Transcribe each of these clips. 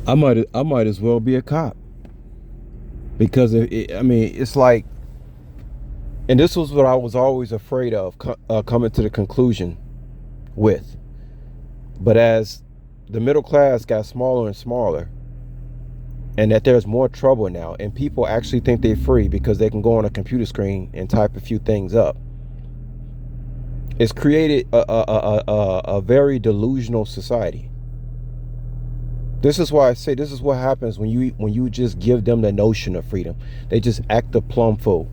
I might as well be a cop because I mean, it's like, and this was what I was always afraid of coming to the conclusion with. But as the middle class got smaller and smaller, and that there's more trouble now, and people actually think they're free because they can go on a computer screen and type a few things up, it's created a very delusional society. This is why I say this is what happens when you just give them the notion of freedom. They just act a plumb fool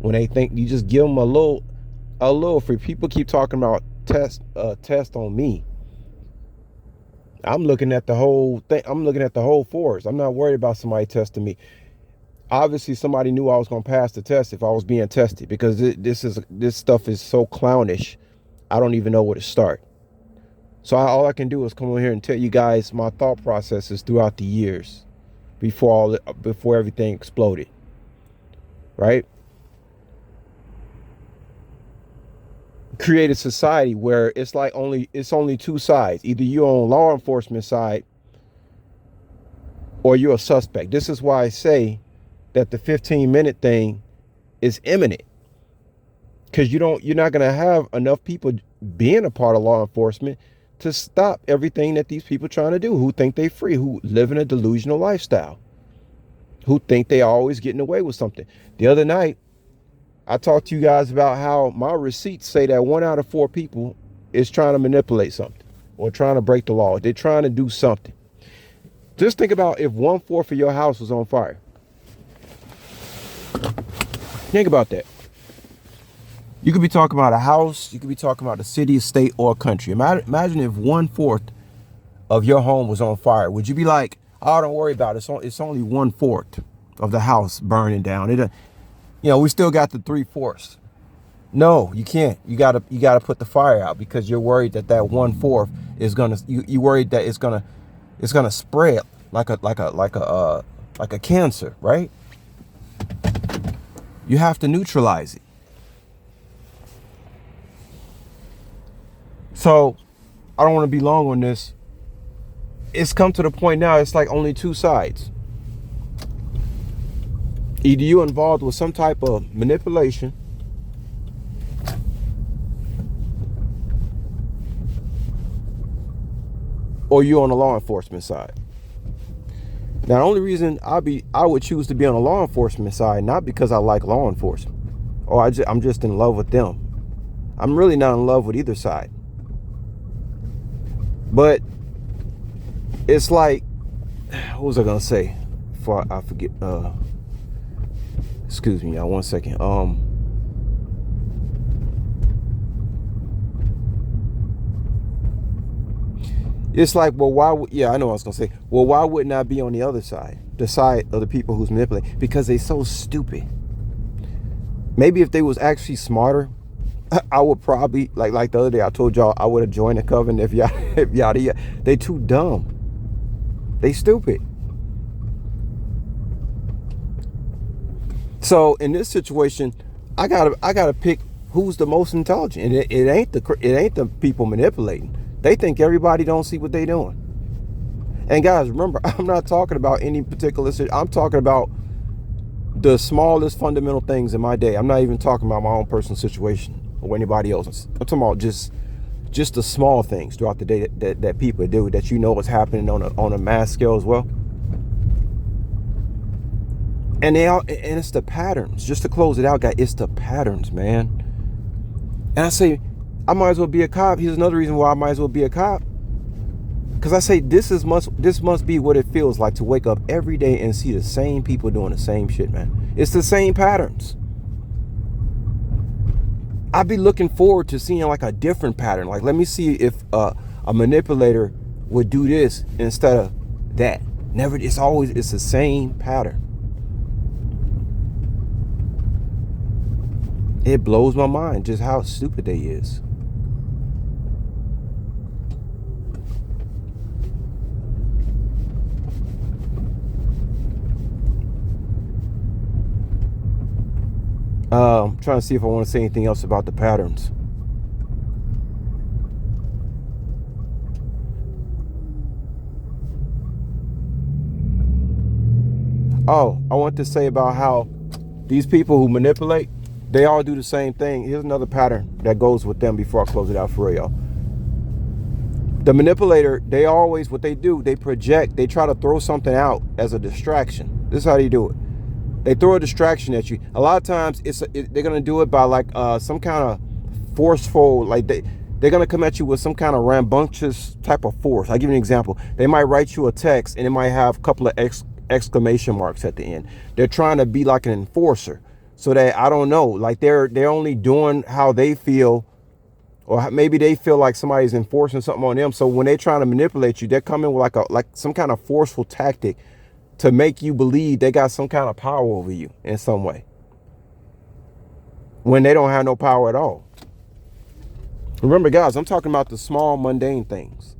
when they think you just give them a little free. People keep talking about test on me. I'm looking at the whole thing. I'm looking at the whole force. I'm not worried about somebody testing me. Obviously, somebody knew I was going to pass the test if I was being tested because this stuff is so clownish. I don't even know where to start. So all I can do is come over here and tell you guys my thought processes throughout the years before everything exploded, right? Create a society where it's only two sides. Either you're on law enforcement side or you're a suspect. This is why I say that the 15-minute thing is imminent, because you're not going to have enough people being a part of law enforcement to stop everything that these people are trying to do, who think they free, who live in a delusional lifestyle, who think they always getting away with something. The other night, I talked to you guys about how my receipts say that 1 out of 4 people is trying to manipulate something or trying to break the law. They're trying to do something. Just think about if 1/4 of your house was on fire. Think about that. You could be talking about a house, you could be talking about a city, a state, or a country. Imagine if 1/4 of your home was on fire. Would you be like, oh, don't worry about it. It's only 1/4 of the house burning down. We still got the 3/4. No, you can't. You gotta put the fire out because you're worried that 1/4 is gonna. You worried that it's gonna spread like a cancer, right? You have to neutralize it. So I don't want to be long on this. It's come to the point now. It's like only two sides. Either you're involved with some type of manipulation, or you're on the law enforcement side. Now, the only reason I would choose to be on the law enforcement side, not because I like law enforcement, or I'm just in love with them. I'm really not in love with either side. But it's like, what was I gonna say? Before I forget. Excuse me, y'all. 1 second. It's like, well, I know what I was gonna say. Well, why wouldn't I be on the other side, the side of the people who's manipulating? Because they so stupid. Maybe if they was actually smarter, I would probably like the other day I told y'all I would have joined the covenant if y'all they too dumb. They stupid. So in this situation, I gotta pick who's the most intelligent. It ain't the people manipulating. They think everybody don't see what they doing. And guys, remember, I'm not talking about any particular. I'm talking about the smallest fundamental things in my day. I'm not even talking about my own personal situation or anybody else's. I'm talking about just the small things throughout the day that people do that what's happening on a mass scale as well. And it's the patterns. Just to close it out, guys, it's the patterns, man. And I say, I might as well be a cop. Here's another reason why I might as well be a cop. Because I say this must be what it feels like to wake up every day and see the same people doing the same shit, man. It's the same patterns. I'd be looking forward to seeing like a different pattern. Like, let me see if a manipulator would do this instead of that. It's the same pattern. It blows my mind just how stupid they is. I'm trying to see if I want to say anything else about the patterns. Oh, I want to say about how these people who manipulate, they all do the same thing. Here's another pattern that goes with them before I close it out for real, y'all. The manipulator, they always, what they do, they project, they try to throw something out as a distraction. This is how they do it. They throw a distraction at you. A lot of times they're going to do it by like some kind of forceful, like they're going to come at you with some kind of rambunctious type of force. I'll give you an example. They might write you a text and it might have a couple of exclamation marks at the end. They're trying to be like an enforcer, so that, I don't know, like they're only doing how they feel, or maybe they feel like somebody's enforcing something on them. So when they're trying to manipulate you, they're coming with like some kind of forceful tactic to make you believe they got some kind of power over you in some way, when they don't have no power at all. Remember, guys, I'm talking about the small, mundane things.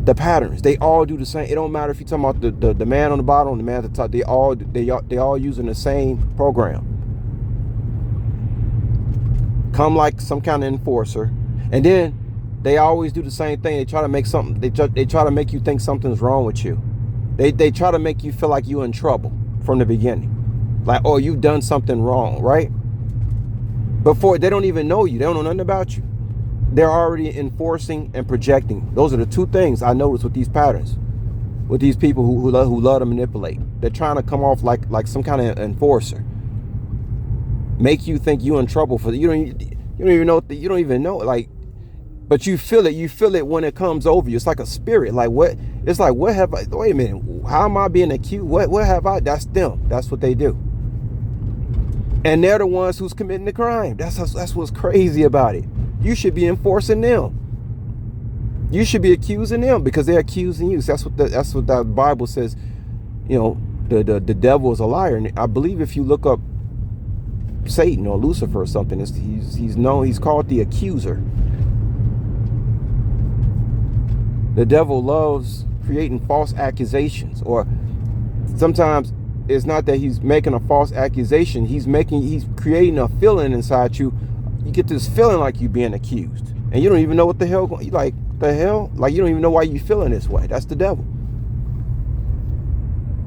The patterns, they all do the same. It don't matter if you're talking about the man on the bottom, the man at the top. They all using the same program. Come like some kind of enforcer, and then they always do the same thing. They try to make something. They try to make you think something's wrong with you. They try to make you feel like you're in trouble from the beginning, like, oh, you've done something wrong, right? Before they don't even know you, they don't know nothing about you. They're already enforcing and projecting. Those are the two things I notice with these patterns, with these people who love to manipulate. They're trying to come off like some kind of enforcer, make you think you're in trouble for you don't even know, like, but you feel it when it comes over you. It's like a spirit. Like, what? It's like, what have I? Wait a minute. How am I being accused? What have I? That's them. That's what they do. And they're the ones who's committing the crime. That's what's crazy about it. You should be enforcing them. You should be accusing them because they're accusing you. So that's what the Bible says. You know, the devil is a liar. And I believe if you look up Satan or Lucifer or something, he's called the accuser. The devil loves creating false accusations, or sometimes it's not that he's making a false accusation. He's creating a feeling inside you. You get this feeling like you're being accused, and you don't even know what the hell. You like the hell? Like, you don't even know why you're feeling this way. That's the devil.